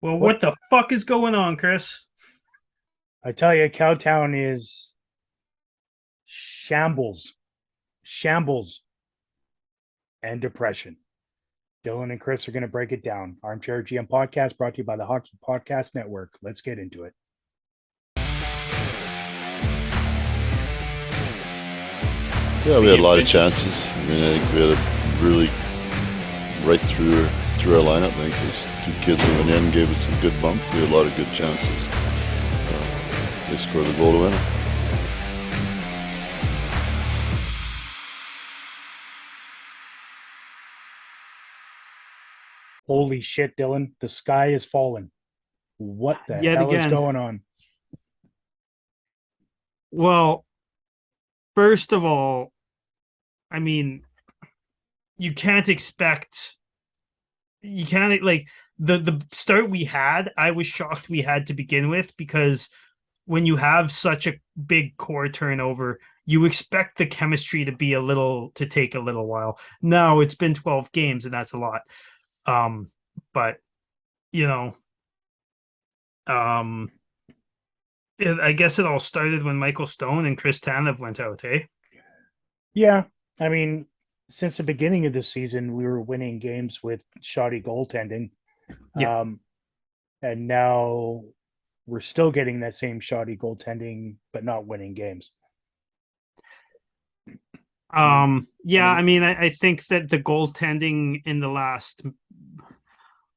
Well, What what the fuck is going on, Chris? I tell you, Cowtown is shambles, shambles, and depression. Dylan and Chris are going to break it down. Armchair GM podcast brought to you by the Hockey Podcast Network. Let's get into it. Yeah, we had a lot of chances. I mean, I think we had a really right through our lineup. I think those two kids who went in gave us some good bump. We had a lot of good chances. They scored the goal to win it. Holy shit, Dylan. The sky is falling. What the Yet hell is again. going on? Well, first of all, I mean, you can't expect you can't like the start we had. I was shocked we had to begin with because when you have such a big core turnover, you expect the chemistry to take a little while. Now it's been 12 games and that's a lot. But you know, um I guess it all started when Michael Stone and Chris Tanev went out, eh? Yeah, I mean, since the beginning of the season, we were winning games with shoddy goaltending. Yeah. Um, and now we're still getting that same shoddy goaltending, but not winning games. I mean, I Yeah, mean, I mean, I think that the goaltending in the last,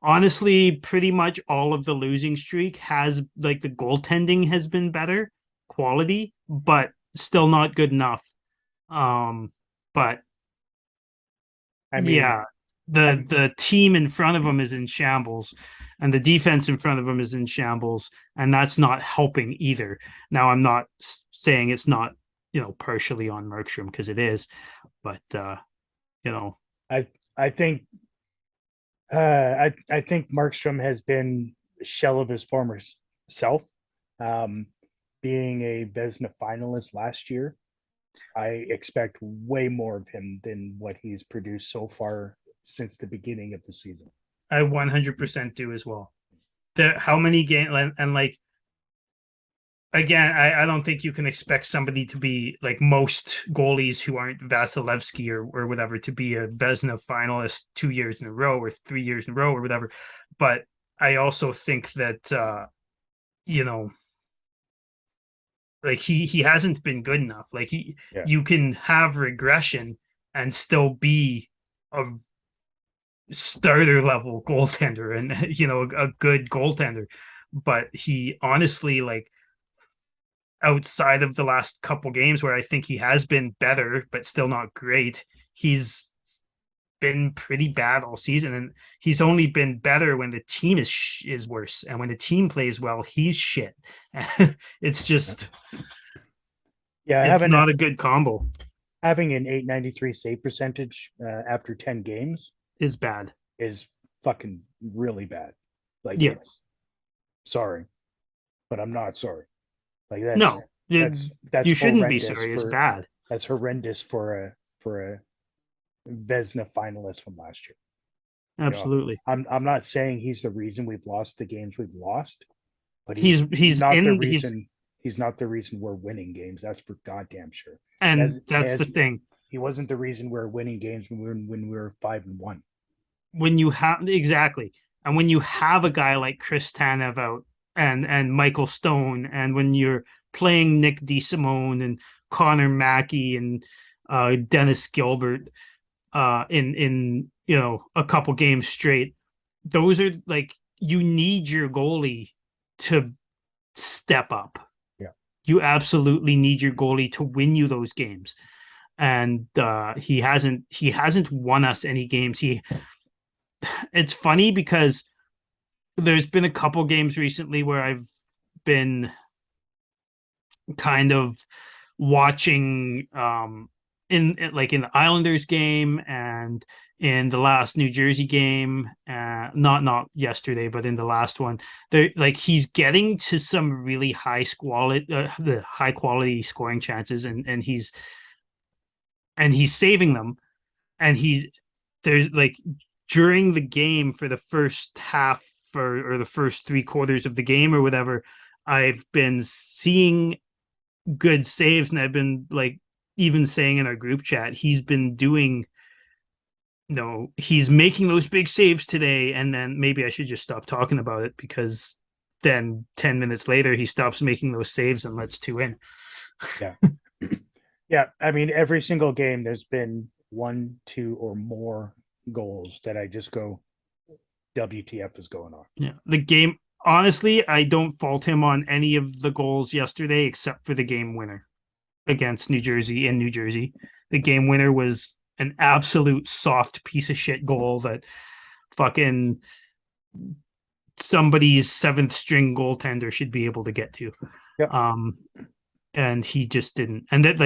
honestly, pretty much all of the losing streak has like the goaltending has been better quality, but still not good enough. But I mean, yeah, the I'm the team in front of them is in shambles, and the defense in front of them is in shambles, and that's not helping either. Now, I'm not saying it's not, partially on Markstrom because it is, but you know, I I think I think Markstrom has been a shell of his former self. Um, being a Vezina finalist last year, I expect way more of him than what he's produced so far since the beginning of the season. I 100% do as well. How many games and like again, I don't think you can expect somebody to be like most goalies who aren't Vasilevsky or whatever to be a Vezina finalist 2 years in a row or 3 years in a row or whatever. But I also think that you know, like he hasn't been good enough. Like Yeah, you can have regression and still be a starter level goaltender and a good goaltender. But he honestly, like, outside of the last couple games where I think he has been better, but still not great, he's been pretty bad all season, and he's only been better when the team is worse, and when the team plays well, he's shit. It's just yeah. it's not a good combo. Having an 893 save percentage after 10 games Is bad. is fucking really bad. Like Yeah, it's sorry, but I'm not sorry. Like no, that's you shouldn't be horrendous sorry. It's for bad. that's horrendous for a Vesna finalist from last year. You know, Absolutely. I'm not saying he's the reason we've lost the games we've lost, but he's not the reason we're winning games. That's for goddamn sure. and As that's the as thing. he wasn't the reason we're winning games when we were 5-1. When you have exactly, and when you have a guy like Chris Tanev out and Michael Stone, and when you're playing Nick DeSimone and Connor Mackey and Dennis Gilbert in a couple games straight, those are like you need your goalie to step up. Yeah. You absolutely need your goalie to win you those games, and he hasn't won us any games. It's funny because there's been a couple games recently where I've been kind of watching in the Islanders game and in the last New Jersey game, not yesterday, but in the last one. There, like, he's getting to some really high quality scoring chances, and he's saving them, and he's there's like during the game for the first half or the first 3 quarters of the game or whatever, I've been seeing good saves, and I've been like even saying in our group chat, he's been doing he's making those big saves today, and then maybe I should just stop talking about it, because then 10 minutes later he stops making those saves and lets 2 in. Yeah. Yeah. I mean, every single game there's been 1, 2, or more goals that I just go, WTF is going on. Yeah. The game, honestly, I don't fault him on any of the goals yesterday except for the game winner against New Jersey in New Jersey. The game winner was an absolute soft piece of shit goal that fucking somebody's 7th string goaltender should be able to get to. Yep. And he just didn't. And that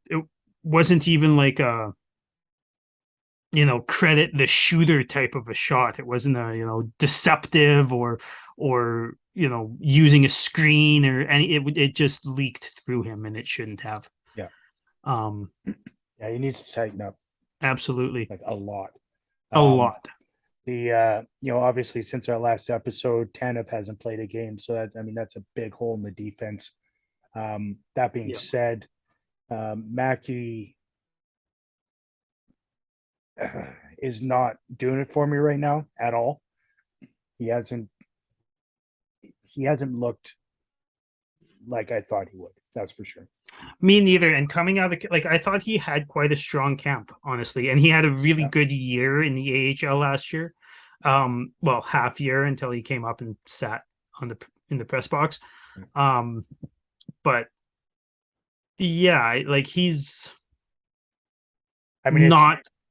it wasn't even like a credit the shooter type of a shot. It wasn't a deceptive or using a screen or any. It just leaked through him, and it shouldn't have. Yeah. Yeah, he needs to tighten up. Absolutely. Like a lot. A lot. The obviously since our last episode, Tanev hasn't played a game, so that's a big hole in the defense. That being said, Mackey is not doing it for me right now at all. He hasn't looked like I thought he would. That's for sure. Me neither. And coming out of I thought he had quite a strong camp, honestly, and he had a really good year in the AHL last year. Well, half year until he came up and sat in the press box. But yeah, he's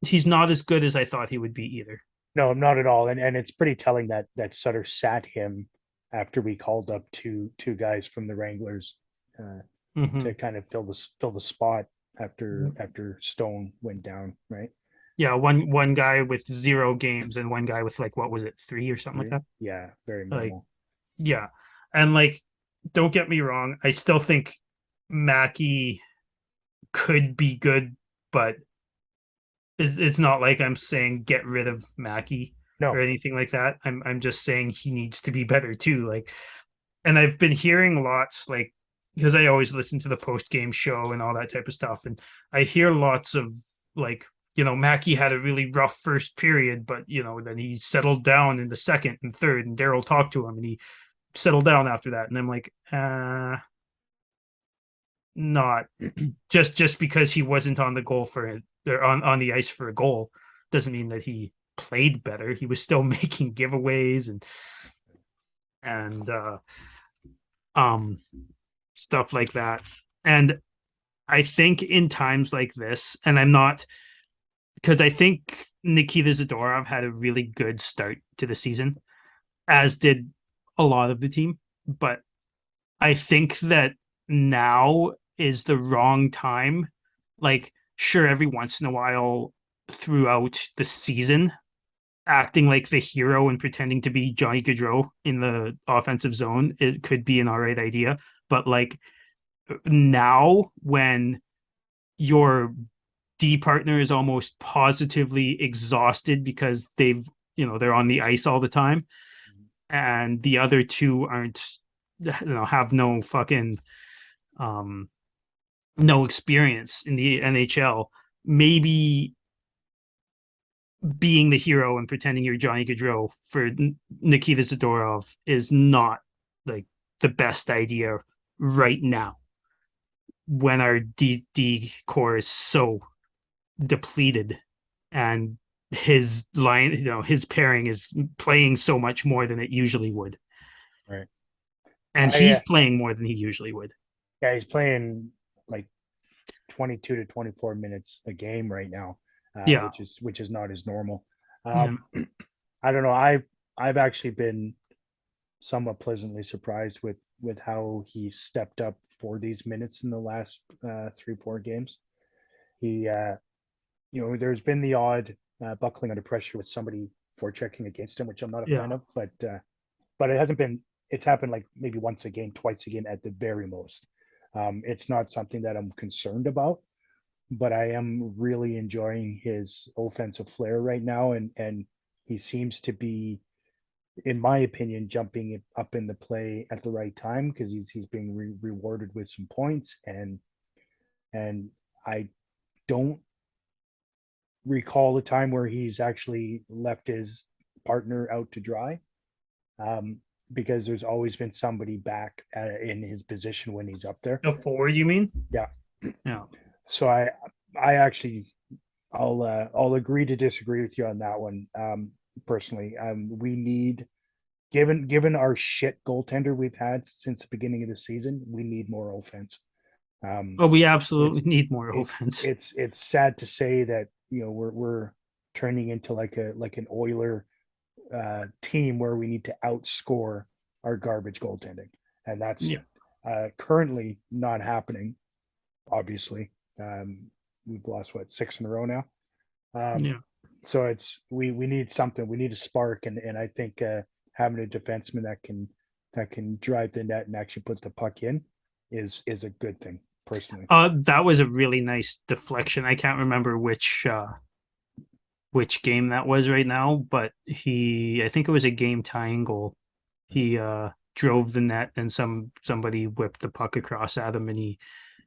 he's not as good as I thought he would be either. No, not at all. And it's pretty telling that Sutter sat him after we called up two guys from the Wranglers to kind of fill the spot after Stone went down, right? Yeah, one guy with 0 games and one guy with what was it, 3 or something like that? Yeah, very minimal. Yeah. And don't get me wrong, I still think Mackey could be good, but it's not like I'm saying get rid of Mackey or anything like that. I'm just saying he needs to be better too. And I've been hearing lots because I always listen to the post game show and all that type of stuff, and I hear lots of Mackey had a really rough first period, but then he settled down in the second and third, and Daryl talked to him and he settled down after that. And I'm like, not just because he wasn't on the goal for it or on the ice for a goal doesn't mean that he played better. He was still making giveaways and stuff like that. And I think in times like this, and I'm not, because I think Nikita Zadorov had a really good start to the season, as did a lot of the team. But I think that now is the wrong time. Sure, every once in a while throughout the season, acting like the hero and pretending to be Johnny Gaudreau in the offensive zone, it could be an all right idea. But now, when your D partner is almost positively exhausted because they're on the ice all the time, and the other two aren't, have no fucking no experience in the NHL, maybe being the hero and pretending you're Johnny Gaudreau for Nikita Zadorov is not the best idea right now, when our D core is so depleted and his line, his pairing is playing so much more than it usually would. Right. And he's playing more than he usually would. Yeah, he's playing 22 to 24 minutes a game right now, which is not as normal. I don't know. I've actually been somewhat pleasantly surprised with how he stepped up for these minutes in the last 3-4 games. He there's been the odd buckling under pressure with somebody forechecking against him, which I'm not a fan of, but it hasn't been. It's happened maybe once a game, twice a game at the very most. It's not something that I'm concerned about, but I am really enjoying his offensive flair right now, and he seems to be in my opinion, jumping up in the play at the right time because he's being rewarded with some points, and I don't recall a time where he's actually left his partner out to dry. Because there's always been somebody back in his position when he's up there. A forward, you mean? Yeah. Yeah. So I actually, I'll agree to disagree with you on that one. Personally, we need, given our shit goaltender we've had since the beginning of the season, we need more offense. Oh, we absolutely need more offense. It's sad to say that we're turning into like an Oiler team where we need to outscore our garbage goaltending, and that's currently not happening. Obviously, we've lost 6 in a row now. So it's we need something. We need a spark, and I think having a defenseman that can drive the net and actually put the puck in is a good thing. Personally, that was a really nice deflection. I can't remember which game that was right now, but I think it was a game tying goal. He drove the net and somebody whipped the puck across at him and he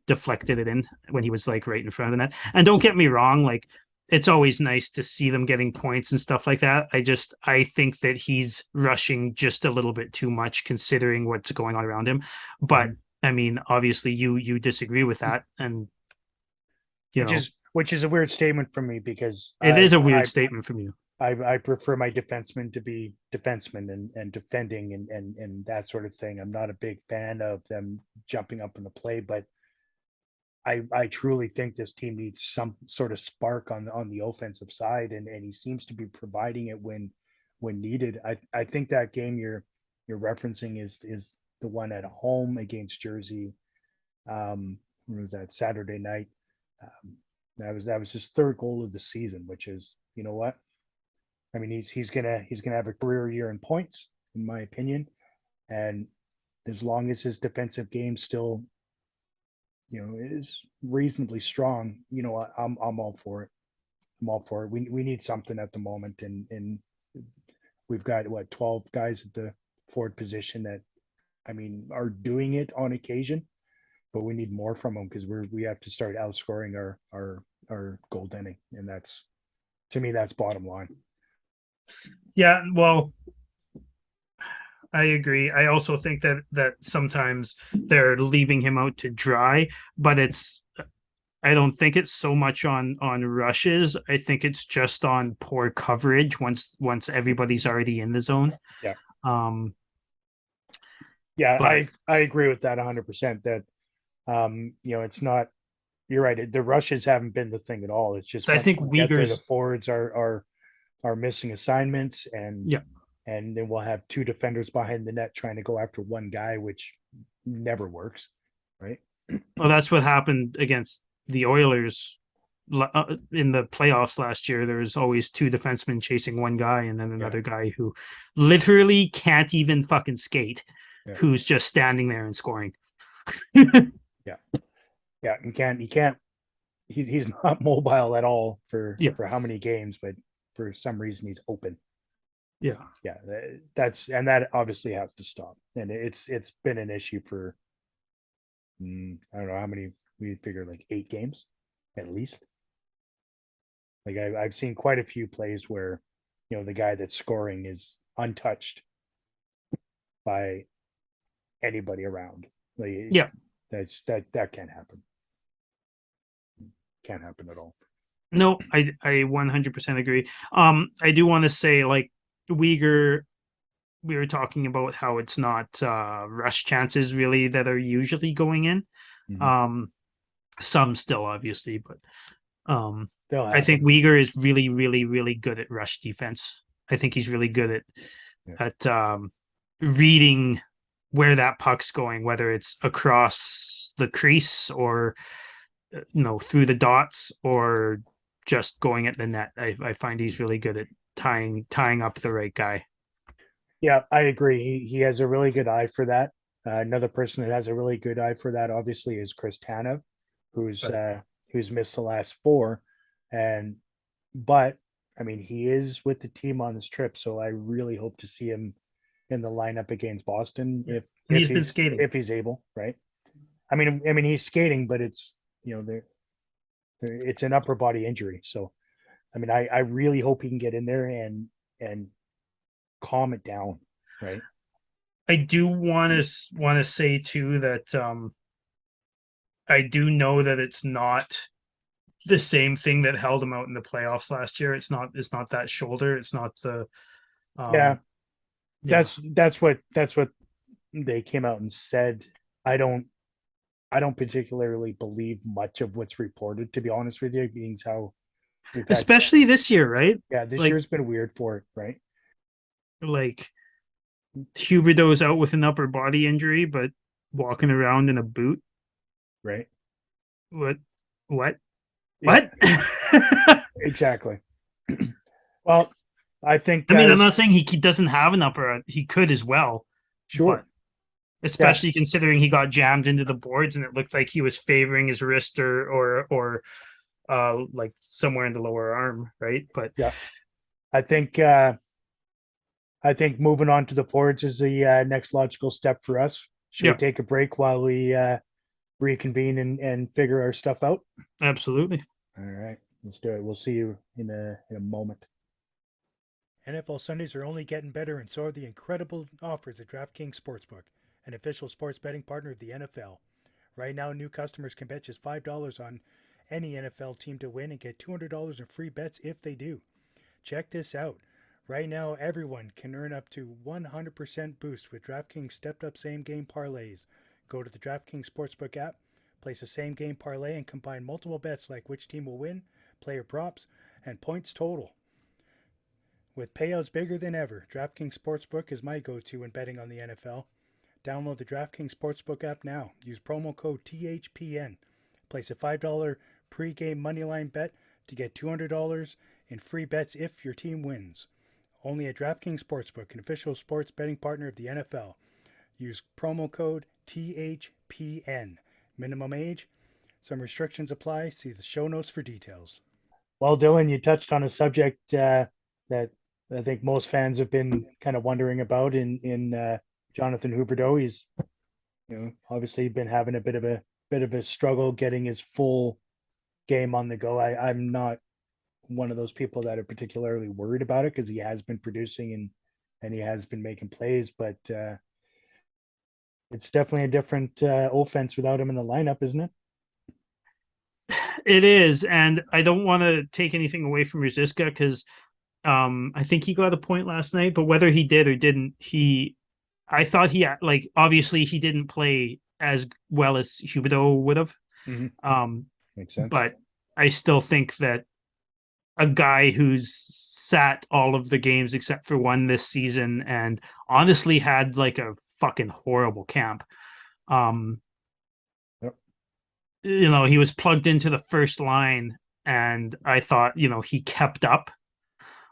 deflected it in when he was like right in front of the net. And don't get me wrong, like it's always nice to see them getting points and stuff like that. I think that he's rushing just a little bit too much considering what's going on around him. But I mean, obviously you disagree with that, and which is a weird statement from me because it is a weird statement from you. I prefer my defensemen to be defensemen and defending and that sort of thing. I'm not a big fan of them jumping up in the play, but I truly think this team needs some sort of spark on the offensive side, and he seems to be providing it when needed. I think that game you're referencing is the one at home against Jersey. When was that? Saturday night. That was his third goal of the season, which is, you know what? I mean, he's gonna have a career year in points, in my opinion, and as long as his defensive game still, is reasonably strong, I'm all for it. I'm all for it. We need something at the moment, and we've got 12 guys at the forward position that, I mean, are doing it on occasion, but we need more from them because we have to start outscoring our goaltending, and that's, to me, that's bottom line. Yeah, well, I agree. I also think that sometimes they're leaving him out to dry, but I don't think it's so much on rushes. I think it's just on poor coverage once everybody's already in the zone. Yeah. But I agree with that 100%. That it's not. You're right. The rushes haven't been the thing at all. It's just I think the forwards are missing assignments, and yeah, and then we'll have two defenders behind the net trying to go after one guy, which never works, right? Well, that's what happened against the Oilers in the playoffs last year. There's always two defensemen chasing one guy, and then another guy who literally can't even fucking skate, who's just standing there and scoring. Yeah, he can't. He's not mobile at all for how many games, but for some reason he's open. Yeah, that obviously has to stop, and it's been an issue for I don't know how many. We figured like 8 games at least. Like I've seen quite a few plays where the guy that's scoring is untouched by anybody around. Like, that can't happen. Can't happen at all. No, I 100% agree. I do want to say, like, Uyghur, we were talking about how it's not rush chances really that are usually going in. Some still obviously, but I think Uyghur is really, really, really good at rush defense. I think he's really good at reading where that puck's going, whether it's across the crease or through the dots or just going at the net. I find he's really good at tying up the right guy. Yeah, I agree. He has a really good eye for that. Another person that has a really good eye for that, obviously, is Chris Tanev, who's missed the last 4, but I mean, he is with the team on this trip, so I really hope to see him in the lineup against Boston And he's been skating. if he's able, right? I mean, he's skating, but it's it's an upper body injury. So, I mean, I really hope he can get in there and calm it down, right? I do want to say too that I do know that it's not the same thing that held him out in the playoffs last year. It's not that shoulder. It's not the Yeah, yeah. that's what they came out and said. I don't particularly believe much of what's reported, to be honest with you, being how we've had, Especially this year, right? yeah, this Like year's been weird for it, right? like Huberdeau's out with an upper body injury, but walking around in a boot. Right. What? What? Yeah, What? exactly. Well, I think I mean, I'm not saying he doesn't have an upper. He could as well, sure. but especially considering he got jammed into the boards and it looked like he was favoring his wrist or like somewhere in the lower arm, right? But Yeah, I think moving on to the forwards is the next logical step for us. Should yeah, we take a break while we reconvene and figure our stuff out? absolutely. All right, let's do it. We'll see you in a moment. NFL Sundays are only getting better, and so are the incredible offers at DraftKings Sportsbook, an official sports betting partner of the NFL. Right now, new customers can bet just $5 on any NFL team to win and get $200 in free bets if they do. Check this out. Right now, everyone can earn up to 100% boost with DraftKings stepped-up same-game parlays. Go to the DraftKings Sportsbook app, place a same-game parlay, and combine multiple bets like which team will win, player props, and points total. With payouts bigger than ever, DraftKings Sportsbook is my go-to when betting on the NFL. Download the DraftKings Sportsbook app now. Use promo code THPN. Place a $5 pre-game moneyline bet to get $200 in free bets if your team wins. Only at DraftKings Sportsbook, an official sports betting partner of the NFL. Use promo code THPN. Minimum age. Some restrictions apply. See the show notes for details. Well, Dylan, you touched on a subject that I think most fans have been kind of wondering about in Jonathan Huberdeau. He's obviously been having a bit of a struggle getting his full game on the go. I'm not one of those people that are particularly worried about it because he has been producing and he has been making plays, but it's definitely a different offense without him in the lineup, isn't it? It is, and I don't want to take anything away from Rosiska because I think he got a point last night, but whether he did or didn't, I thought he like obviously he didn't play as well as Huberdeau would have. Mm-hmm. Makes sense. But I still think that a guy who's sat all of the games except for one this season and honestly had like a fucking horrible camp. Yep. He was plugged into the first line and I thought, he kept up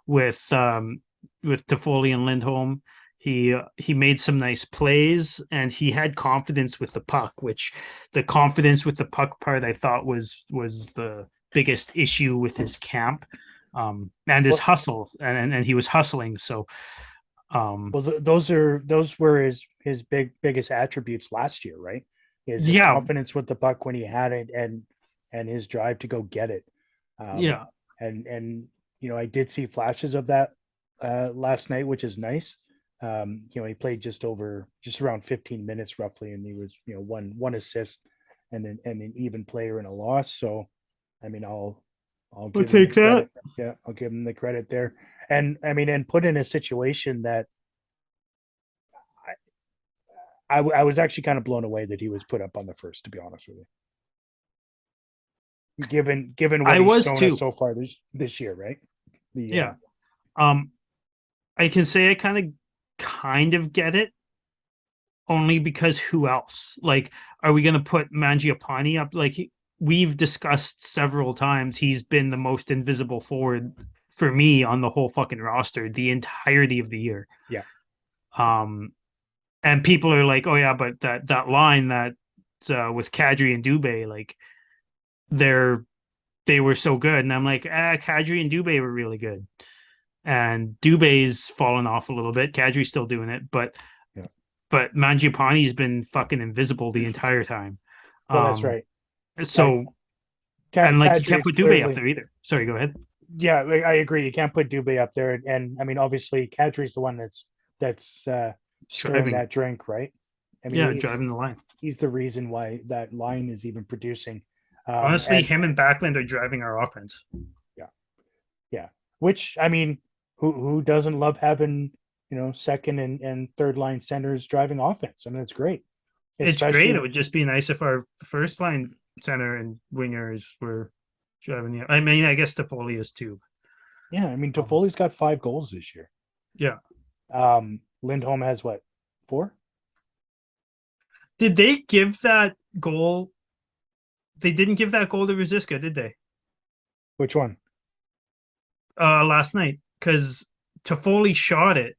with Toffoli and Lindholm. He made some nice plays and he had confidence with the puck, which the confidence with the puck part I thought was the biggest issue with his camp, and his hustle, and he was hustling. So, well, those were his biggest attributes last year, right? His confidence with the puck when he had it, and his drive to go get it. And I did see flashes of that last night, which is nice. He played just around 15 minutes roughly, and he was one assist and an even player in a loss. So, I mean, I'll give take that. Yeah, I'll give him the credit there. And I mean, and put in a situation that I was actually kind of blown away that he was put up on the first, to be honest with you. Given what he's shown us so far this year, right? I can say I kind of get it, only because who else? Like, are we going to put Mangiapane up? Like, we've discussed several times, he's been the most invisible forward for me on the whole fucking roster the entirety of the year. Yeah. And people are like, oh yeah, but that line that with Kadri and Dubé, like they were so good, and I'm like, Kadri and Dubé were really good, and Dubé's fallen off a little bit. Kadri's still doing it, but Yeah. but Mangiapane's been fucking invisible the entire time. Well, that's right. So and like you can't Kadri's put Dubé clearly, up there either. Sorry, go ahead. yeah, like, I agree. You can't put Dubé up there, and I mean, obviously, Kadri's the one that's stirring Driving, that drink, right? I mean, yeah, driving the line. he's the reason why that line is even producing. Honestly, And him and Backlund are driving our offense. yeah, which I mean, who doesn't love having second and third line centers driving offense? I mean, it's great. It's great. It Especially, would just be nice if our first line center and wingers were driving the. I mean, I guess Toffoli is too. yeah. I mean, Toffoli's got 5 goals this year. Yeah. Lindholm has what, 4? Did they give that goal? They didn't give that goal to Rosiska, did they? Which one? Last night, because Toffoli shot it,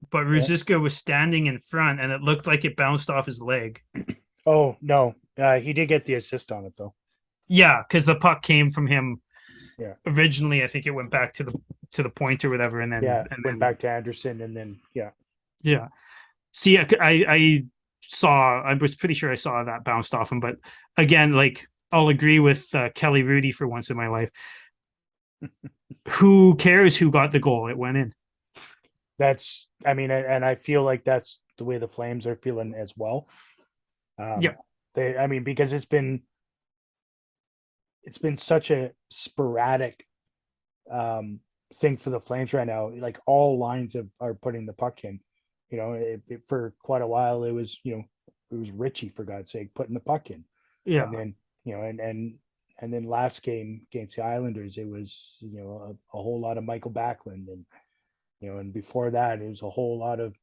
but Yeah. Rosiska was standing in front, and it looked like it bounced off his leg. Oh no, he did get the assist on it though. Yeah, because the puck came from him. Yeah. Originally, I think it went back to the point or whatever, and then Yeah, and went back to Anderson, and then Yeah. See, I saw. I was pretty sure I saw that bounced off him, but again, like I'll agree with Kelly Rudy for once in my life. Who cares who got the goal? It went in. that's. I mean, and I feel like that's the way the Flames are feeling as well. Yeah. I mean, because it's been such a sporadic thing for the Flames right now. Like all lines are putting the puck in. For quite a while it was Richie, for God's sake, putting the puck in. Yeah. And then and then last game against the Islanders it was a whole lot of Michael Backlund, and and before that it was a whole lot of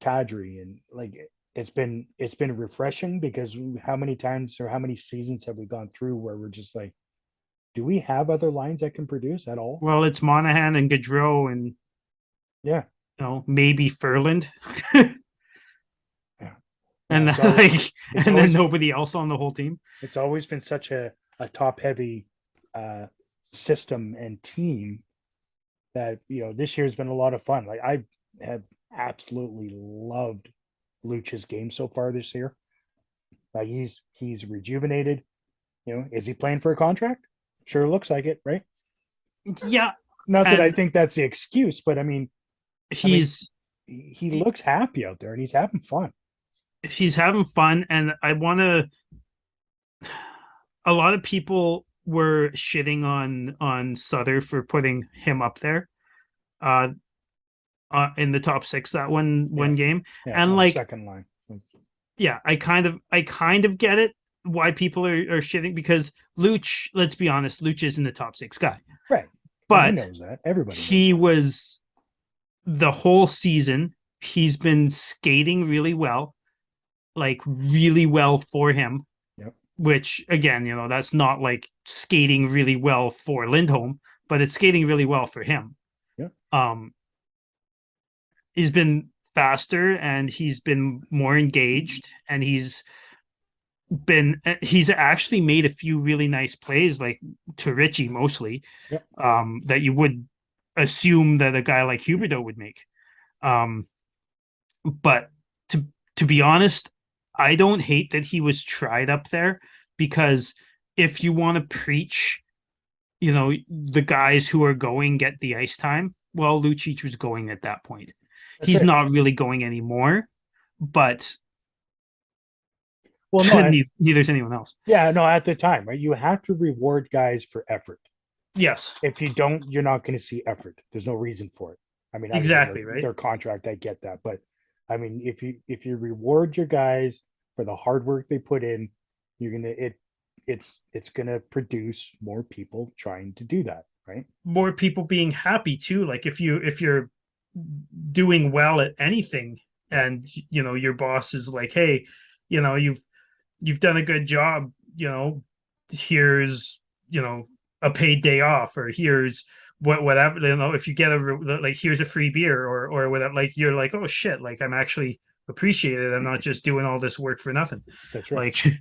Kadri, and like it's been refreshing, because how many times or how many seasons have we gone through where we're just like, do we have other lines that can produce at all? Well, it's Monahan and Gaudreau and Yeah. Maybe Furland. Yeah. And It's always- and then nobody else on the whole team. It's always been such a top heavy system and team that this year's been a lot of fun. Like I have absolutely loved Luch's game so far this year. He's rejuvenated. Is he playing for a contract? Sure looks like it, right? Yeah. Not that I think that's the excuse, but I mean, he looks happy out there and he's having fun. He's having fun, and I want to. A lot of people were shitting on Sutter for putting him up there, in the top 6 that one game, and like second line. Yeah, I kind of get it why people are shitting, because Luch. Let's be honest, Luch isn't the top 6 guy, right? But he knows that. Everybody. He was the whole season. He's been skating really well. Like really well for him, yep. Which again, that's not like skating really well for Lindholm, but it's skating really well for him. Yeah. He's been faster and he's been more engaged, and he's actually made a few really nice plays, like to Richie mostly, yep. That you would assume that a guy like Huberdeau would make. But to be honest, I don't hate that he was tried up there, because if you want to preach, the guys who are going get the ice time, well, Lucic was going at that point. He's right. Not really going anymore, but neither's anyone else. Yeah, no, at the time, right? You have to reward guys for effort. Yes. If you don't, you're not going to see effort. There's no reason for it. I mean, exactly, right? Their contract, I get that, but I mean, if you reward your guys for the hard work they put in, it's gonna produce more people trying to do that, right? More people being happy too. Like if you're doing well at anything, and your boss is like, hey, you've done a good job, here's a paid day off, or here's whatever, if you get here's a free beer or whatever, like you're like, oh shit, like I'm actually appreciated. I'm not just doing all this work for nothing. That's right. Like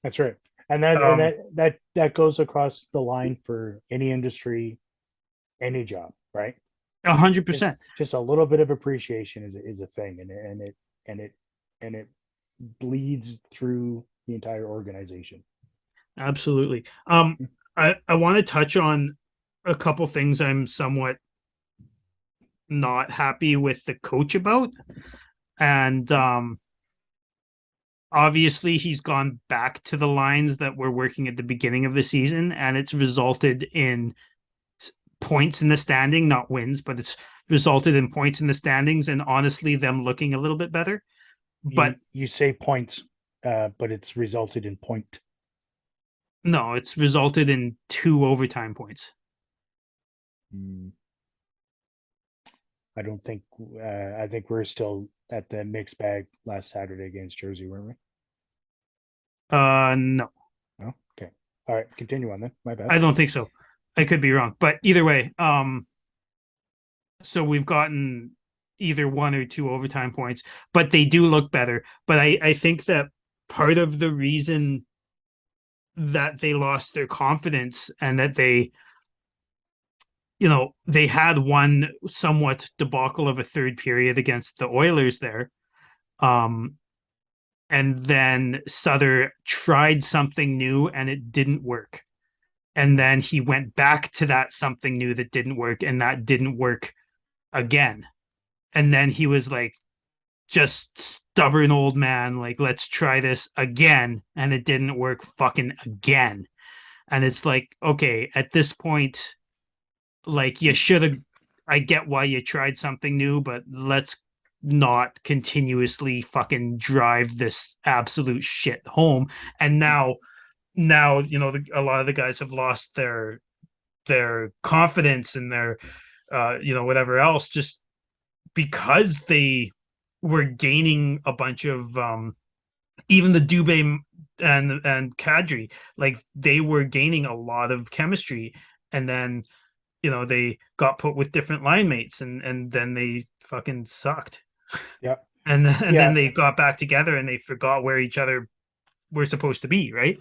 that's right. And that goes across the line for any industry, any job, right? 100%. Just a little bit of appreciation is a thing, and it bleeds through the entire organization. Absolutely. I want to touch on a couple things I'm somewhat not happy with the coach about. And obviously he's gone back to the lines that were working at the beginning of the season, and it's resulted in points in the standing, not wins, but it's resulted in points in the standings and honestly them looking a little bit better. But you say points, but it's resulted in point. No, it's resulted in 2 overtime points. I don't think. I think we're still at the mixed bag last Saturday against Jersey, weren't we? No. No. Okay. All right. Continue on then. My bad. I don't think so. I could be wrong, but either way, so we've gotten either 1 or 2 overtime points, but they do look better. But I think that part of the reason that they lost their confidence and that they had one somewhat debacle of a third period against the Oilers there. And then Sutter tried something new and it didn't work. And then he went back to that something new that didn't work, and that didn't work again. And then he was like, just stubborn old man, like, let's try this again. And it didn't work fucking again. And it's like, okay, at this point, like, you should have, I get why you tried something new, but let's not continuously fucking drive this absolute shit home. And now a lot of the guys have lost their confidence and their whatever else, just because they were gaining a bunch of even the Dubé and Kadri, like, they were gaining a lot of chemistry, and then they got put with different line mates, and then they fucking sucked. Yeah. And then they got back together and they forgot where each other were supposed to be, right?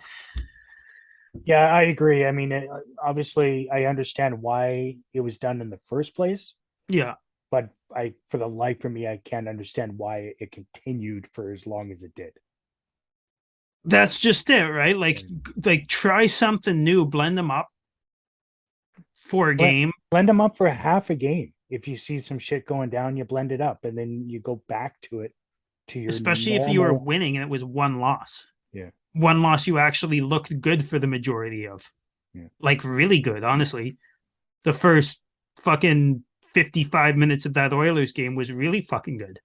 Yeah, I agree. I mean, obviously, I understand why it was done in the first place. Yeah. But for the life of me, I can't understand why it continued for as long as it did. That's just it, right? Like try something new, blend them up for a game. Blend them up for half a game. If you see some shit going down, you blend it up, and then you go back to it to your especially if you were winning and it was 1 loss. Yeah. 1 loss you actually looked good for the majority of. Yeah. Like, really good, honestly. The first fucking 55 minutes of that Oilers game was really fucking good.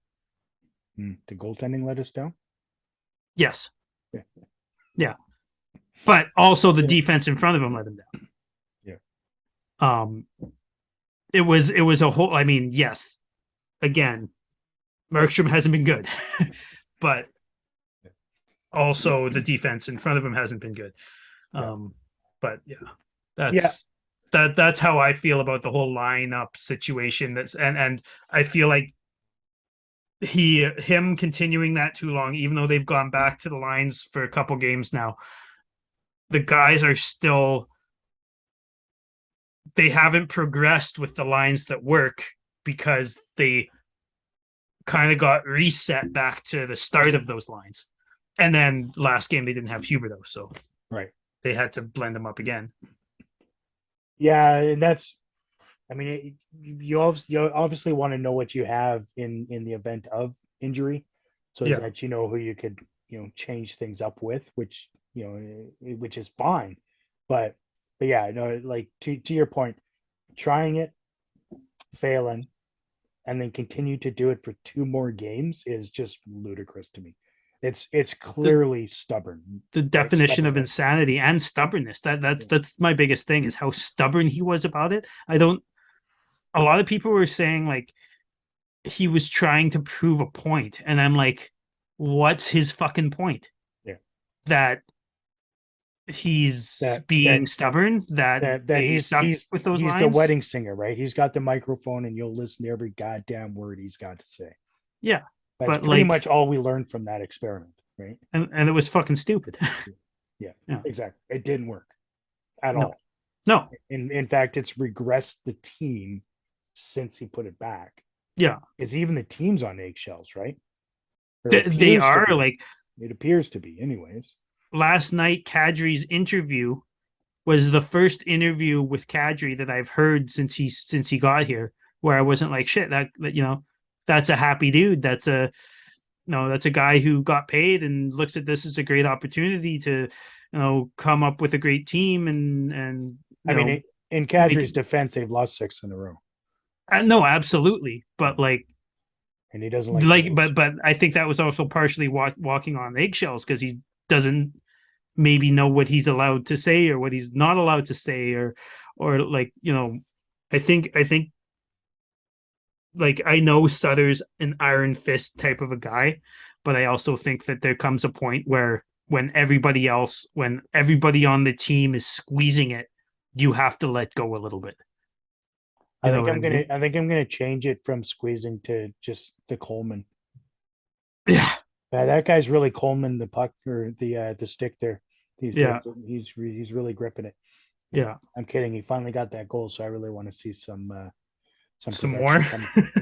The goaltending let us down? Yes. Yeah. But also the defense in front of him let him down. Yeah. It was a whole, I mean, yes. Again, Markstrom hasn't been good. But also the defense in front of him hasn't been good. But that's how I feel about the whole lineup situation. And I feel like him continuing that too long, even though they've gone back to the lines for a couple games now, the guys are still, they haven't progressed with the lines that work because they kind of got reset back to the start of those lines. And then last game they didn't have Huberdeau, so right, they had to blend them up again. Yeah, and that's, I mean, you obviously want to know what you have in the event of injury, so that you know who you could change things up with, which which is fine, but yeah, no, like to your point, trying it, failing, and then continue to do it for 2 more games is just ludicrous to me. It's clearly stubborn. The definition of insanity and stubbornness. That's my biggest thing, is how stubborn he was about it. A lot of people were saying like he was trying to prove a point, and I'm like, what's his fucking point? Yeah. That he's being stubborn, that he's with those lines. He's the wedding singer, right? He's got the microphone and you'll listen to every goddamn word he's got to say. Yeah. That's pretty much all we learned from that experiment, right? And it was fucking stupid. Yeah, Yeah. exactly. It didn't work at No. all. No. In fact, it's regressed the team since he put it back. Yeah. It's even the team's on eggshells, right? Or They appears to are be. like It appears to be, anyways. last night. Kadri's interview was the first interview with Kadri that I've heard since he got here, where I wasn't like shit. That that's a happy dude. That's a guy who got paid and looks at this as a great opportunity to come up with a great team and I mean, in Kadri's defense, they've lost 6 in a row, no, absolutely, but and he doesn't like to lose. but I think that was also partially walking on eggshells because he doesn't maybe know what he's allowed to say or what he's not allowed to say or I think like I know Sutter's an iron fist type of a guy, but I also think that there comes a point where when everybody on the team is squeezing it, you have to let go a little bit. I think I'm gonna change it from squeezing to just the Coleman. Yeah. That guy's really Coleman the puck or the stick there. He's really gripping it. Yeah. I'm kidding. He finally got that goal, so I really want to see some more.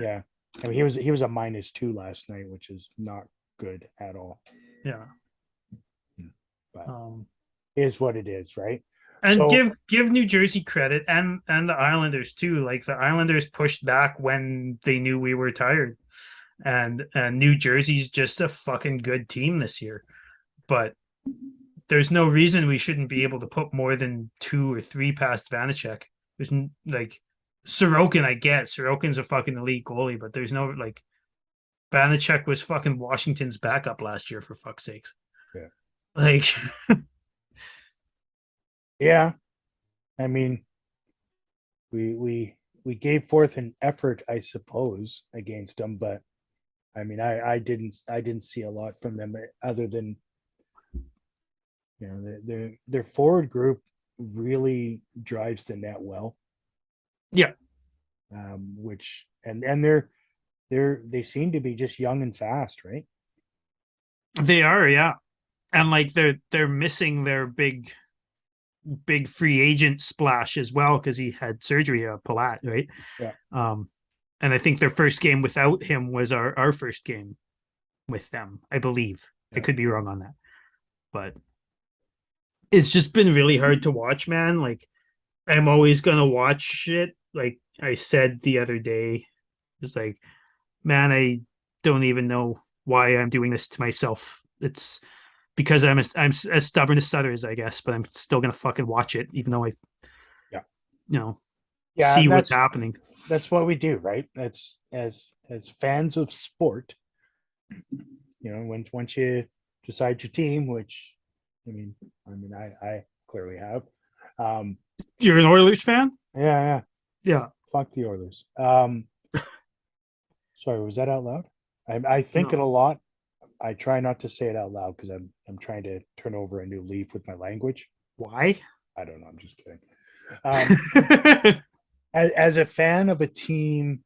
Yeah. I mean, he was a -2 last night, which is not good at all. Yeah. But is what it is, right? And so, give New Jersey credit and the Islanders too. Like the Islanders pushed back when they knew we were tired. And New Jersey's just a fucking good team this year. But there's no reason we shouldn't be able to put more than 2 or 3 past Vanacek. There's like Sorokin, I get Sorokin's a fucking elite goalie, but there's no like Vanacek was fucking Washington's backup last year for fuck's sakes. Yeah. Like yeah. I mean, we gave forth an effort, I suppose, against them, but I mean, I didn't see a lot from them other than their forward group really drives the net well. Yeah. Which and they seem to be just young and fast, right? They are, yeah. And like they're missing their big free agent splash as well because he had surgery, Palat, right? Yeah. And I think their first game without him was our first game with them, I believe. Yeah. I could be wrong on that, but it's just been really hard to watch, man. Like I'm always gonna watch it. Like I said the other day, it's like, man, I don't even know why I'm doing this to myself. It's because I'm as stubborn as Sutters, I guess, but I'm still gonna fucking watch it, even though I, see what's happening. That's what we do, right? That's as fans of sport. Once you decide your team, which I clearly have. You're an Oilers fan? Yeah. Fuck the Oilers. Sorry, was that out loud? I think it a lot. I try not to say it out loud because I'm trying to turn over a new leaf with my language. Why? I don't know. I'm just kidding. As a fan of a team,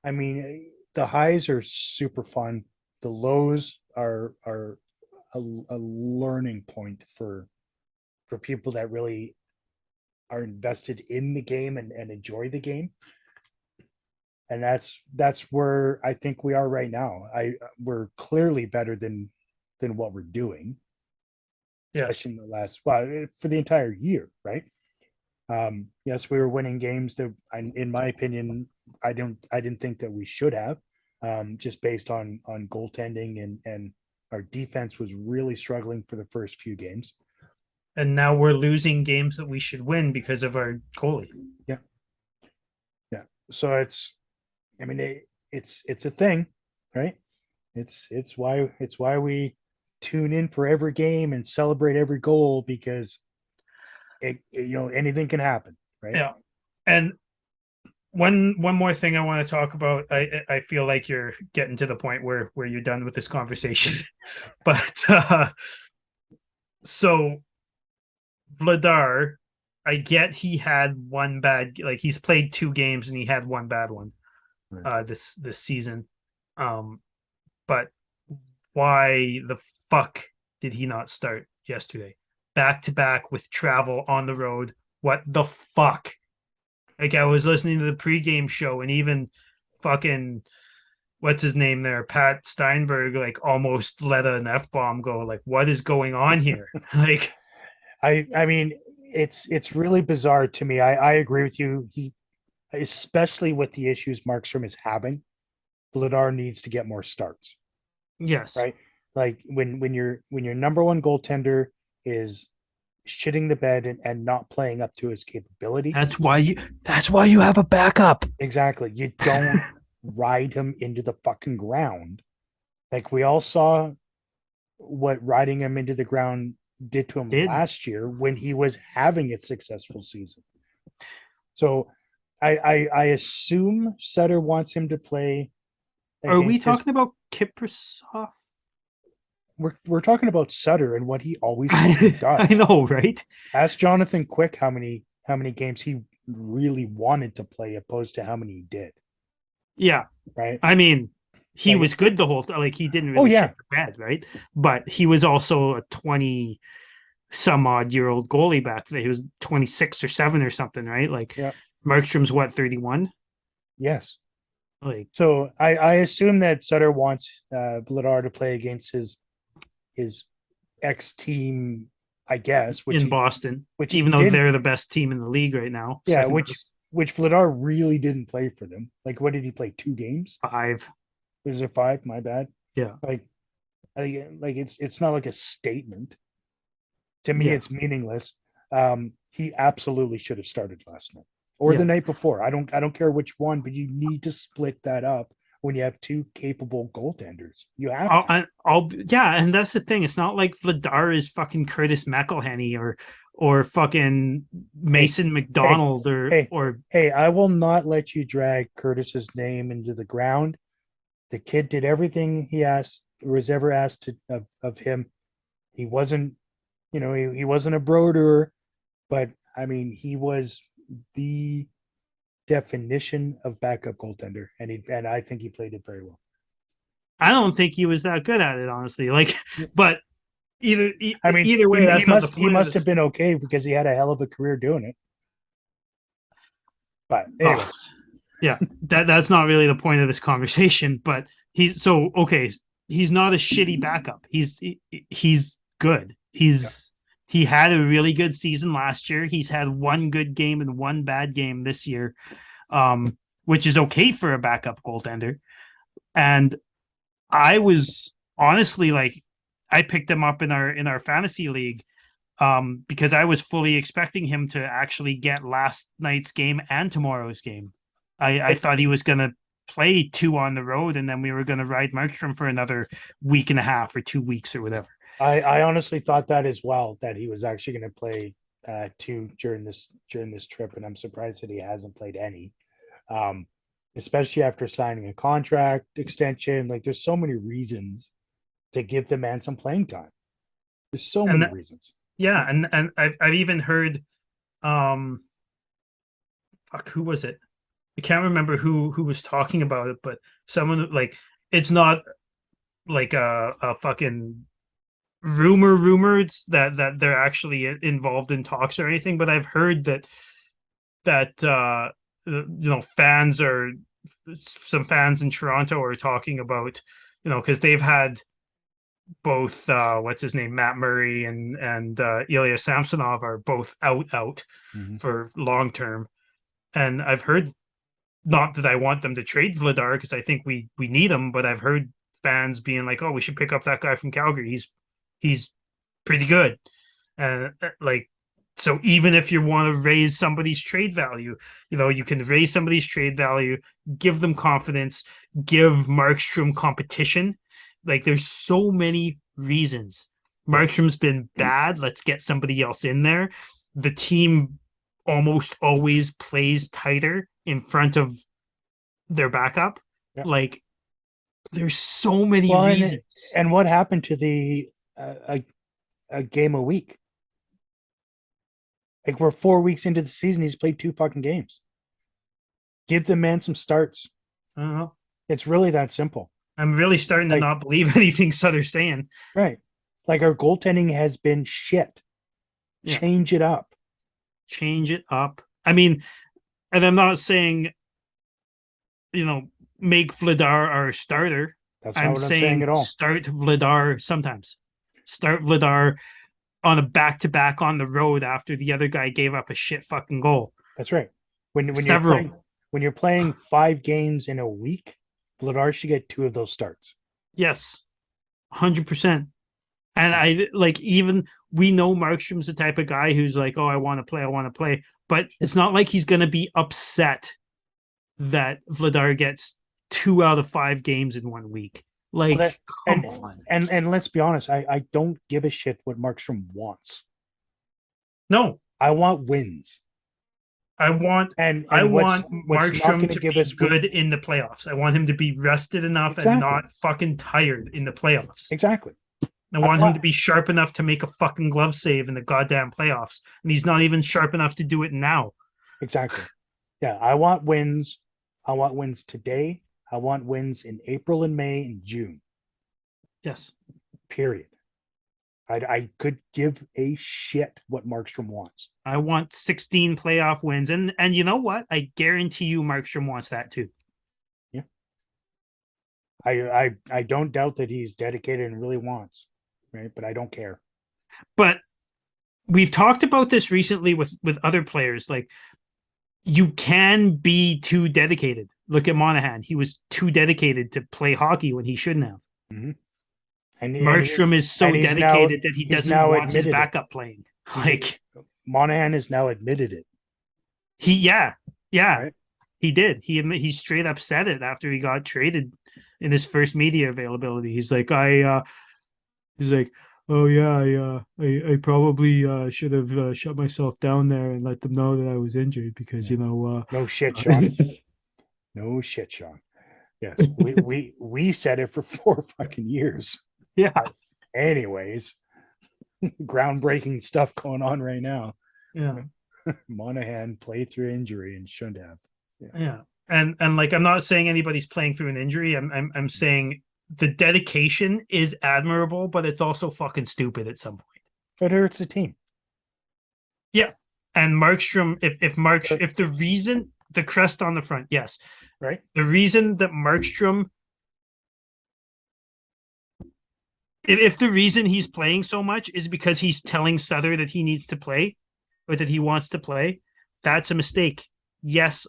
I mean, the highs are super fun. The lows are a learning point for people that really are invested in the game and enjoy the game. And that's where I think we are right now. We're clearly better than what we're doing, especially in the last for the entire year, right? Yes, we were winning games that, in my opinion, I didn't think that we should have, just based on goaltending and our defense was really struggling for the first few games. And now we're losing games that we should win because of our goalie. Yeah. So it's a thing, right? It's why we tune in for every game and celebrate every goal, because anything can happen, right? Yeah. And one more thing I want to talk about. I feel like you're getting to the point where you're done with this conversation. But so Vladar, I get he had one bad, like he's played 2 games and he had one bad one this season. But why the fuck did he not start yesterday? back to back with travel on the road. What the fuck? Like I was listening to the pregame show and even fucking what's his name there, Pat Steinberg, like almost let an F-bomb go. Like, what is going on here? Like, I mean, it's really bizarre to me. I agree with you. He, especially with the issues Markstrom is having, Vladar needs to get more starts, yes. right? Like when your number one goaltender is shitting the bed and not playing up to his capability. That's why you have a backup. Exactly. You don't ride him into the fucking ground. Like we all saw what riding him into the ground did to him last year when he was having a successful season. So I assume Sutter wants him to play. Are we talking about Kiprasov? We're talking about Sutter and what he always does. I know, right? Ask Jonathan Quick how many games he really wanted to play opposed to how many he did. Yeah. Right. I mean, he was good the whole time. Like he didn't really shit the bed, right? But he was also a 20 some odd year old goalie back then. He was 26 or 7 or something, right? Like Markstrom's what, 31? Yes. Like so I assume that Sutter wants Vladar to play against his ex team, I guess, in Boston, which even though they're the best team in the league right now. Yeah, which Vladar really didn't play for them. Like, what did he play? 2 games? 5. Was it 5? My bad. Yeah. Like it's not like a statement. To me, it's meaningless. He absolutely should have started last night or the night before. I don't care which one, but you need to split that up when you have 2 capable goaltenders. You have and that's the thing. It's not like Vladar is fucking Curtis McElhenney or fucking Mason McDonald or I will not let you drag Curtis's name into the ground. The kid did everything he asked or was ever asked of him. He wasn't, he wasn't a broder, but I mean, he was the definition of backup goaltender, and I think he played it very well. I don't think he was that good at it, honestly. Like, but either way, he must have been okay because he had a hell of a career doing it. But anyways, that's not really the point of this conversation. But he's not a shitty backup. He's good. He had a really good season last year. He's had 1 good game and 1 bad game this year, which is okay for a backup goaltender. And I was honestly like, I picked him up in our fantasy league because I was fully expecting him to actually get last night's game and tomorrow's game. I thought he was going to play 2 on the road, and then we were going to ride Markstrom for another week and a half or 2 weeks or whatever. I honestly thought that as well, that he was actually going to play 2 during this trip, and I'm surprised that he hasn't played any, especially after signing a contract extension. Like, there's so many reasons to give the man some playing time. There's so many reasons. Yeah, and I've even heard, who was it? I can't remember who was talking about it, but someone like, it's not like a fucking rumors that they're actually involved in talks or anything, but I've heard that some fans in Toronto are talking about, because they've had both what's his name, Matt Murray and Ilya Samsonov are both out for long term, and I've heard, not that I want them to trade Vladar because I think we need him, but I've heard fans being like, oh, we should pick up that guy from Calgary. He's pretty good. And so even if you want to raise somebody's trade value, you can raise somebody's trade value, give them confidence, give Markstrom competition. Like, there's so many reasons. Markstrom's been bad. Let's get somebody else in there. The team almost always plays tighter in front of their backup. Like, there's so many reasons. And what happened to the a game a week? Like, we're 4 weeks into the season. He's played 2 fucking games. Give the man some starts. I don't know. It's really that simple. I'm really starting to not believe anything Sutter's saying. Right. Like, our goaltending has been shit. Yeah. Change it up. Change it up. I mean, and I'm not saying, make Vladar our starter. That's not I'm what I'm saying saying at all. start Vladar sometimes. Start Vladar on a back-to-back on the road after the other guy gave up a shit fucking goal. That's right. When Several. when you're playing 5 games in a week, Vladar should get 2 of those starts. Yes, 100%. And I like, even we know Markstrom's the type of guy who's like, oh, I want to play. But it's not like he's going to be upset that Vladar gets 2 out of 5 games in 1 week. Like, Well, come on. And let's be honest, I don't give a shit what Markstrom wants. No, I want wins. I want what's not Markstrom going to to give be us good in the playoffs. I want him to be rested enough and Exactly. not fucking tired in the playoffs. Exactly. I want him to be sharp enough to make a fucking glove save in the goddamn playoffs. And he's not even sharp enough to do it now. Exactly. Yeah, I want wins. I want wins today. I want wins in April and May and June. Yes. Period. I could give a shit what Markstrom wants. I want 16 playoff wins. And you know what? I guarantee you Markstrom wants that too. Yeah. I don't doubt that he's dedicated and really wants, right? But I don't care. But we've talked about this recently with other players. Like, you can be too dedicated. Look at Monahan. He was too dedicated to play hockey when he shouldn't have. Mm-hmm. And Markstrom is so dedicated that he doesn't want his backup playing. Like, Monahan has now admitted it. Right? He did. He straight up said it after he got traded in his first media availability. He's like, oh yeah, I probably should have shut myself down there and let them know that I was injured because no shit, Sean. No shit, Sean. Yes, we said it for 4 fucking years. Yeah. Anyways, groundbreaking stuff going on right now. Yeah. Monahan played through injury and shouldn't have. Yeah. And like, I'm not saying anybody's playing through an injury. I'm saying the dedication is admirable, but it's also fucking stupid at some point. It hurts the team. Yeah. And Markstrom, if the reason, the crest on the front, yes. Right. The reason that Markstrom, if the reason he's playing so much is because he's telling Sutter that he needs to play or that he wants to play, that's a mistake. Yes.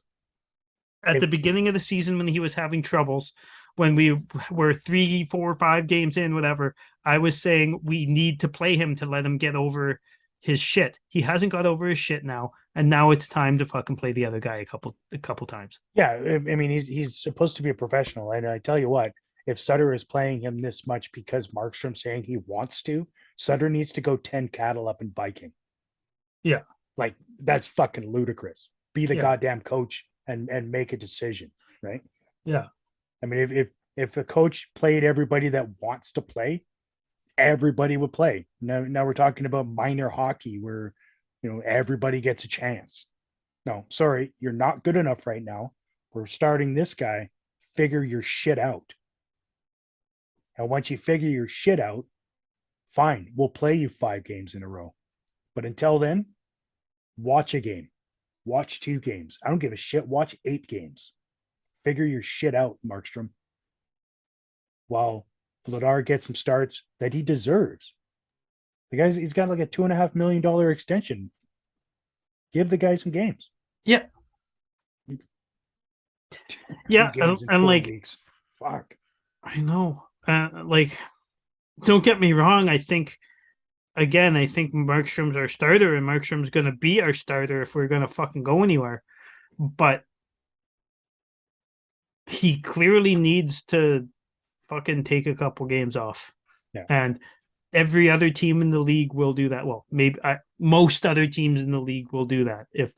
At the beginning of the season, when he was having troubles, when we were 3, 4, 5 games in, whatever, I was saying we need to play him to let him get over his shit. He hasn't got over his shit now, and now it's time to fucking play the other guy a couple times. Yeah, I mean, he's supposed to be a professional, and I tell you what, if Sutter is playing him this much because Markstrom's saying he wants to, Sutter needs to go 10 cattle up in Viking. Yeah. Like, that's fucking ludicrous. Be the goddamn coach and make a decision, right? Yeah. I mean, if a coach played everybody that wants to play, everybody would play. Now we're talking about minor hockey where, everybody gets a chance. No, sorry, you're not good enough right now. We're starting this guy. Figure your shit out. And once you figure your shit out, fine, we'll play you 5 games in a row. But until then, watch a game. Watch 2 games. I don't give a shit. Watch 8 games. Figure your shit out, Markstrom. While Vladar gets some starts that he deserves. He's got like a $2.5 million extension. Give the guy some games. Yeah. Yeah, and like, weeks. Fuck. I know. Like, don't get me wrong. I think Markstrom's our starter, and Markstrom's going to be our starter if we're going to fucking go anywhere. But he clearly needs to fucking take a couple games off. Yeah. And every other team in the league will do that. Well, maybe most other teams in the league will do that. If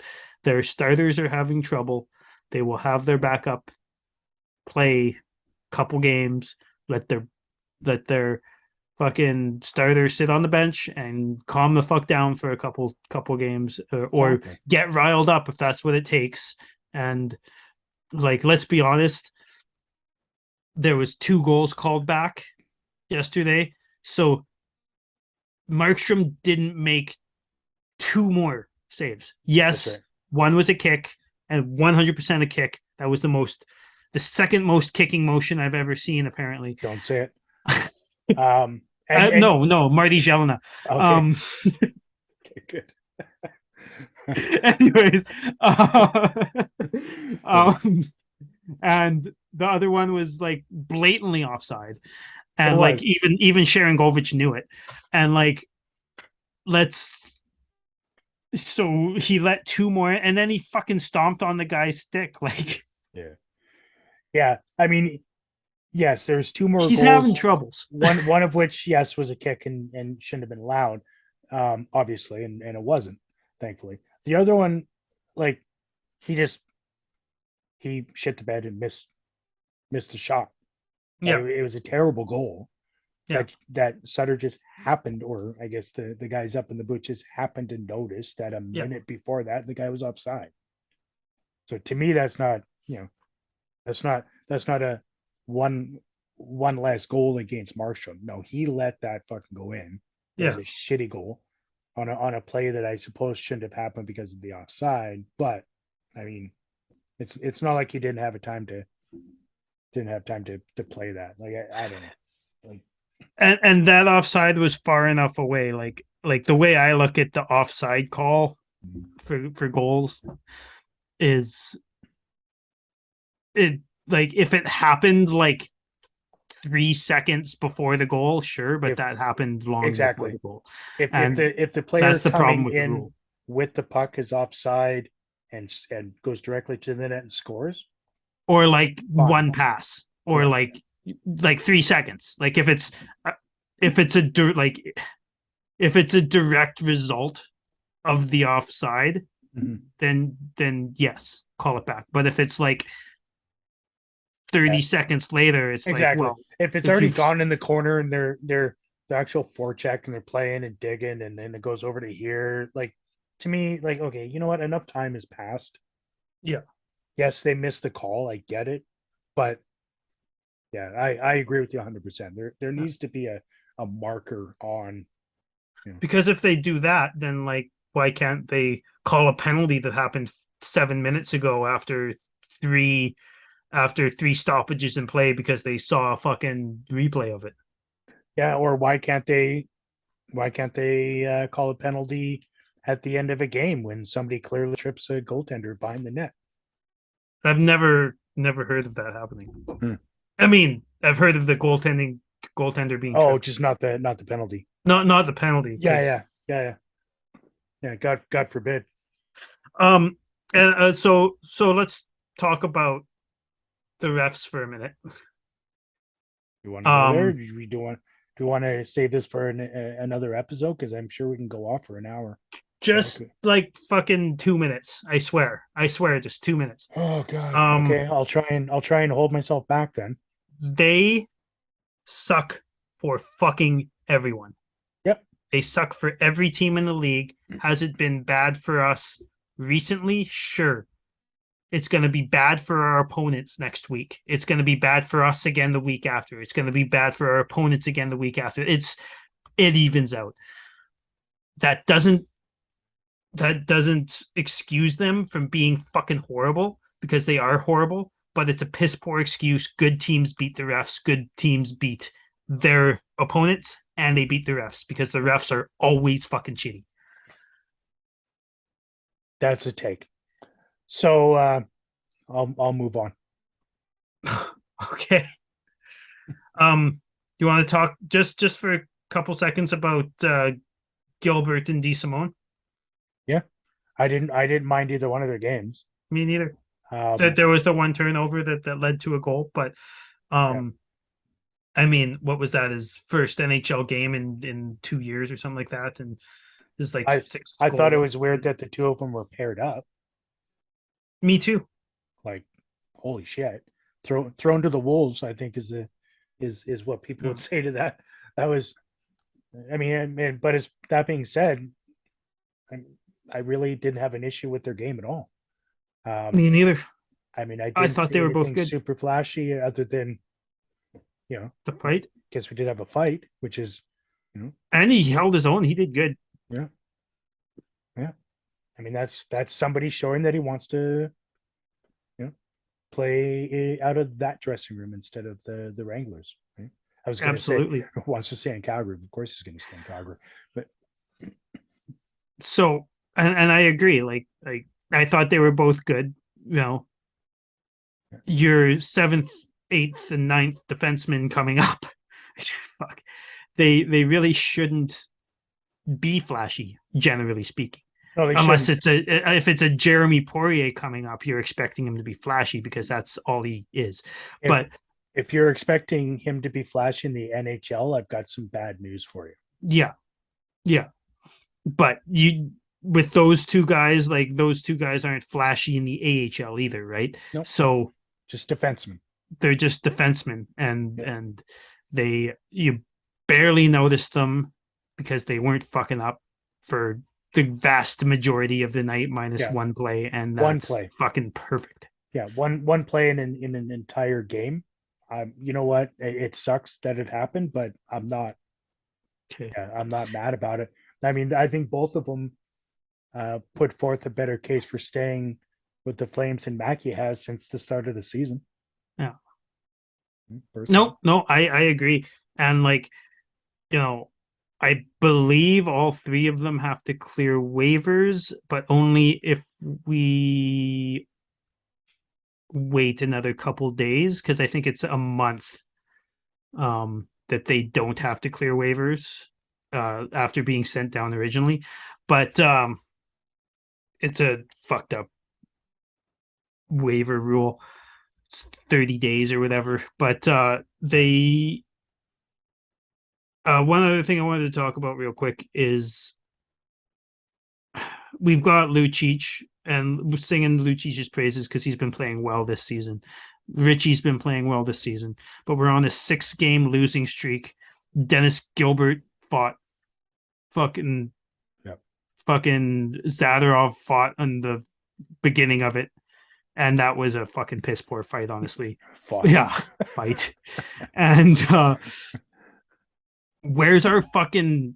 their starters are having trouble, they will have their backup play a couple games, let their fucking starter sit on the bench and calm the fuck down for a couple games, or get riled up if that's what it takes. And like, let's be honest, there was 2 goals called back yesterday, so Markstrom didn't make 2 more saves. That's Yes, right. one was a kick and 100% a kick. That was the second most kicking motion I've ever seen, apparently. Don't say it. And No, Marty Jelena. okay, okay, good. Anyways, um, and the other one was like blatantly offside, It and like was. even Sharangovich knew it, and like let's. So he let 2 more, and then he fucking stomped on the guy's stick. Like Yeah. I mean, yes, there's 2 more he's goals. having troubles. One of which, yes, was a kick and shouldn't have been allowed, obviously, and it wasn't, thankfully. The other one, like, he shit the bed and missed the shot. Yeah, It was a terrible goal. Yeah. That Sutter just happened, or I guess the guys up in the booth just happened to notice that a Yeah. minute before that the guy was offside. So to me, that's not, that's not a one less goal against Marshall. No, he let that fucking go in. It was yeah. a shitty goal on a play that I suppose shouldn't have happened because of the offside. But I mean, it's not like he didn't have time to play that. Like I don't know. Like, And that offside was far enough away. Like the way I look at the offside call for goals is it like if it happened like 3 seconds before the goal, sure, but that happened long exactly. before the goal. If the player that's the problem coming with the in rule. with the puck is offside and goes directly to the net and scores, Or like Fine. one pass, or Yeah. like 3 seconds. Like if it's if it's a direct result of the offside, then yes, call it back. But if it's like 30 seconds later, it's exactly. like, well, if it's if already you've- gone in the corner and they're the actual forecheck and they're playing and digging and then it goes over to here, like to me, like, okay, you know what? Enough time has passed. Yeah. Yes, they missed the call. I get it. But yeah, I agree with you 100%. There needs to be a marker on. Because if they do that, then like why can't they call a penalty that happened 7 minutes ago three after three stoppages in play because they saw a fucking replay of it? Yeah, or why can't they call a penalty at the end of a game when somebody clearly trips a goaltender behind the net? I've never heard of that happening. I mean, I've heard of the goaltender being tripped. Just not the penalty. Not the penalty. Yeah. God forbid. And so let's talk about the refs for a minute. You want to go there? Do you want to save this for another episode? Because I'm sure we can go off for an hour. Just like fucking 2 minutes. I swear, just 2 minutes. Oh god. Okay, I'll try and hold myself back then. They suck for fucking everyone. Yep. They suck for every team in the league. Has it been bad for us recently? Sure. It's going to be bad for our opponents next week. It's going to be bad for us again the week after. It's going to be bad for our opponents again the week after. It evens out. That doesn't excuse them from being fucking horrible, because they are horrible, but it's a piss poor excuse. Good teams beat the refs. Good teams beat their opponents, and they beat the refs because the refs are always fucking shitty. That's a take. So I'll move on. Okay. You want to talk just for a couple seconds about Gilbert and DeSimone? Yeah, I didn't mind either one of their games. Me neither. There was the one turnover that led to a goal, but I mean, what was that? His first NHL game in 2 years or something like that, and is like sixth. I thought it was weird that the two of them were paired up. Me too. Like, holy shit! Thrown to the wolves, I think is what people would say to that. That was, I mean, but that being said, I really didn't have an issue with their game at all. Me neither. I mean, I thought they were both good. Super flashy, other than the fight. Guess we did have a fight, which is and he held his own. He did good. Yeah. I mean, that's somebody showing that he wants to, play out of that dressing room instead of the Wranglers. Right? I was going to say Absolutely. wants to stay in Calgary. Of course, he's going to stay in Calgary. But So, and I agree. Like I thought they were both good. You know, your seventh, eighth, and ninth defenseman coming up. Fuck. They really shouldn't be flashy, generally speaking. no, they Unless shouldn't. if it's a Jeremy Poirier coming up, you're expecting him to be flashy because that's all he is. If, But if you're expecting him to be flashy in the NHL, I've got some bad news for you. yeah. But you with those two guys, like those two guys aren't flashy in the AHL either, right? Nope. So Just defensemen. they're just defensemen, Yep. and you barely noticed them because they weren't fucking up for the vast majority of the night, minus Yeah. one play, and One that's play. fucking perfect. Yeah, one play in an entire game. You know what? It sucks that it happened, but I'm not Okay. mad about it. I mean, I think both of them put forth a better case for staying with the Flames than Mackey has since the start of the season. Yeah. Personally. No, I agree. And like, I believe all three of them have to clear waivers, but only if we wait another couple days, because I think it's a month that they don't have to clear waivers after being sent down originally. But it's a fucked up waiver rule. It's 30 days or whatever. But they one other thing I wanted to talk about real quick is we've got Lucic, and we're singing Lucic's praises because he's been playing well this season. Richie's been playing well this season, but we're on a 6-game losing streak. Dennis Gilbert fought fucking Zadorov fought in the beginning of it, and that was a fucking piss poor fight, honestly. Fight. And where's our fucking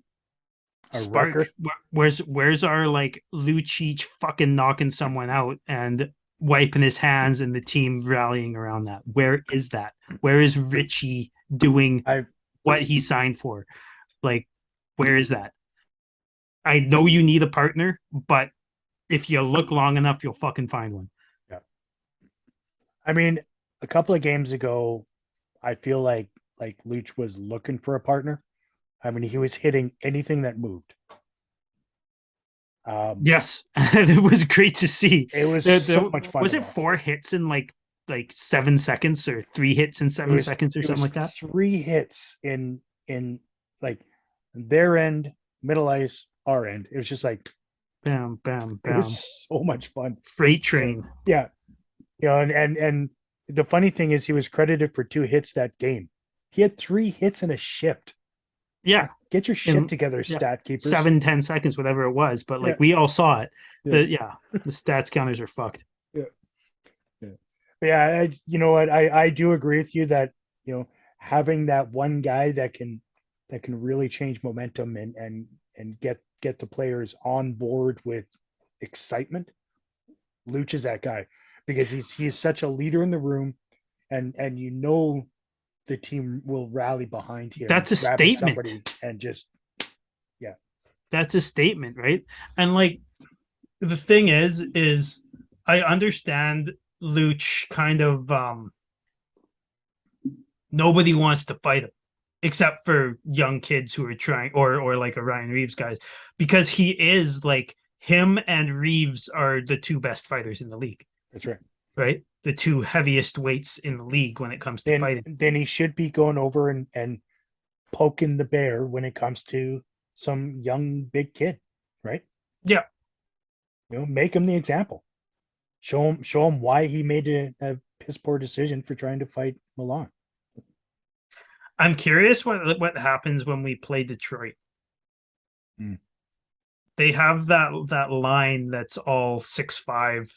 spark? Where's our like Lucic fucking knocking someone out and wiping his hands and the team rallying around that? Where is that? Where is Richie doing what he signed for? Like, where is that? I know you need a partner, but if you look long enough, you'll fucking find one. Yeah. I mean, a couple of games ago, I feel like Luch was looking for a partner. I mean, he was hitting anything that moved. Yes, it was great to see. It was so much fun. Was it 4 hits in like 7 seconds, or 3 hits in 7 seconds, or something like that? 3 hits in like their end, middle ice, our end. It was just like bam, bam, bam. It was so much fun. Freight train. Yeah. And the funny thing is he was credited for 2 hits that game. He had 3 hits in a shift. Yeah. Get your shit together, stat keepers. 7-10 seconds, whatever it was. But like we all saw it. The stats counters are fucked. Yeah. You know what? I do agree with you that, having that one guy that can really change momentum and get the players on board with excitement. Luch is that guy because he's such a leader in the room, and the team will rally behind him. That's a statement. And just that's a statement, right? And like the thing is I understand Luch kind of nobody wants to fight him except for young kids who are trying, or like a Ryan Reeves guys, because he is like, him and Reeves are the 2 best fighters in the league. That's right. Right? The 2 heaviest weights in the league when it comes to fighting. Then he should be going over and poking the bear when it comes to some young big kid, right? Yeah. Make him the example. Show him why he made a piss poor decision for trying to fight Milan. I'm curious what happens when we play Detroit. They have that line that's all 6'5".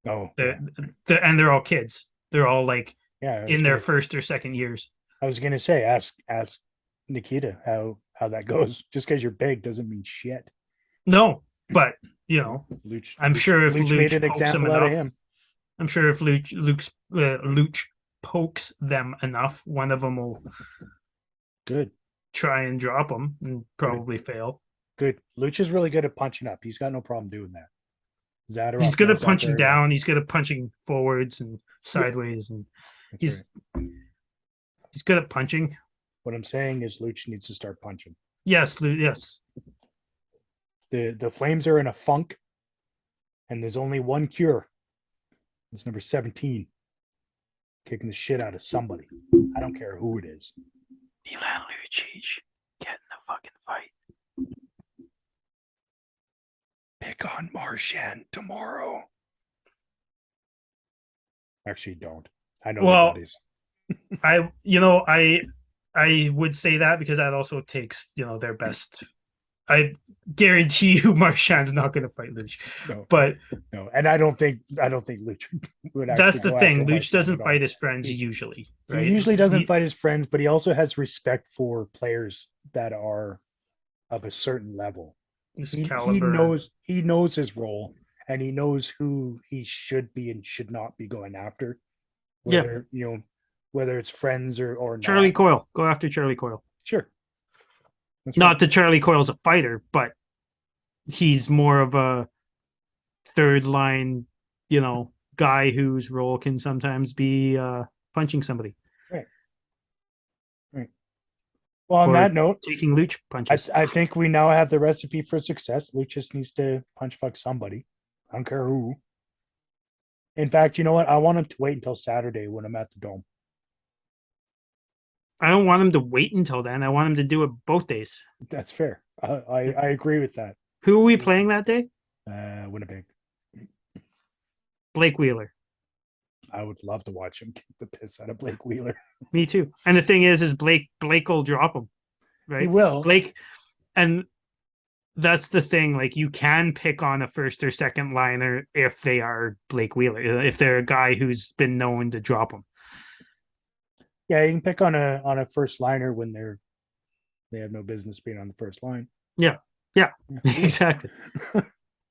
Oh, and they're all kids. They're all like in their first or second years. I was gonna say, ask Nikita how that goes. Just because you're big doesn't mean shit. No, But you know, Luch, I'm sure if Luch made Luch an pokes him example out of enough, him. I'm sure if Luch pokes them enough, one of them will Good. try and drop him and probably fail. Good. Luch is really good at punching up. He's got no problem doing that. Zadorov He's good at knows that punching very well. down. He's good at punching forwards and sideways, and That's he's right. he's good at punching. What I'm saying is Luch needs to start punching. Yes, yes. The Flames are in a funk, and there's only one cure. It's number 17. Kicking the shit out of somebody. I don't care who it is. Milan Lucic, get in the fucking fight. Pick on Marchand tomorrow. Actually, don't. I know Well, buddies. I would say that because that also takes their best. I guarantee you, Marchand's not going to fight Luch. No, but no, and I don't think Luch would. That's the go thing. after Luch doesn't at all. fight his friends usually. Right? He usually doesn't fight his friends, but he also has respect for players that are of a certain level. He knows his role, and he knows who he should be and should not be going after. Whether whether it's friends or Charlie not. Coyle. Go after Charlie Coyle. Sure. That's Not right. that Charlie Coyle's a fighter, but he's more of a third line, guy whose role can sometimes be punching somebody. Right. Well, on that note, taking Luch punches. I think we now have the recipe for success. Luch just needs to punch fuck somebody. I don't care who. In fact, you know what? I want him to wait until Saturday when I'm at the Dome. I don't want him to wait until then. I want him to do it both days. That's fair. I agree with that. Who are we playing that day? Winnipeg. Blake Wheeler. I would love to watch him kick the piss out of Blake Wheeler. Me too. And the thing is Blake will drop him. Right? He will. Blake, and that's the thing. Like, you can pick on a first or second liner if they are Blake Wheeler, if they're a guy who's been known to drop him. Yeah, you can pick on a first liner when they have no business being on the first line. Yeah, exactly.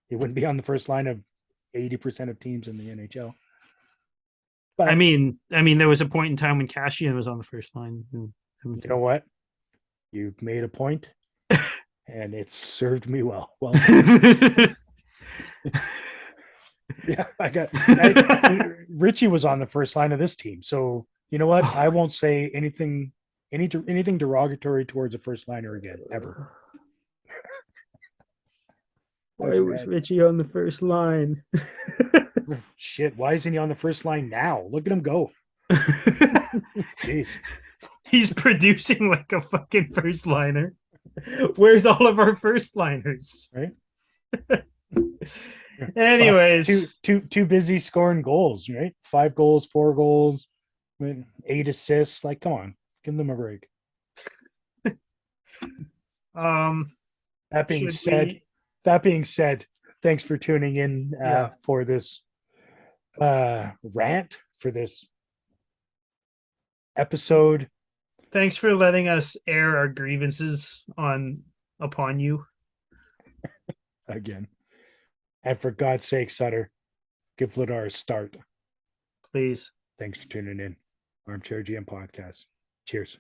He wouldn't be on the first line of 80% of teams in the NHL. But I mean, there was a point in time when Cashian was on the first line. You know what? You've made a point, and it served me well. Well, yeah, Richie was on the first line of this team, so you know what? I won't say anything derogatory towards a first liner again, ever. Why was Richie on the first line? Shit, why isn't he on the first line now? Look at him go. Jeez. He's producing like a fucking first liner. Where's all of our first liners? Right. Anyways, too busy scoring goals, right? 5 goals, 4 goals, 8 assists. Like, come on, give them a break. That being said, thanks for tuning in for this rant, for this episode. Thanks for letting us air our grievances upon you again. And for God's sake, Sutter, give Vladar a start. Please. Thanks for tuning in. ArmChair GM Podcast. Cheers.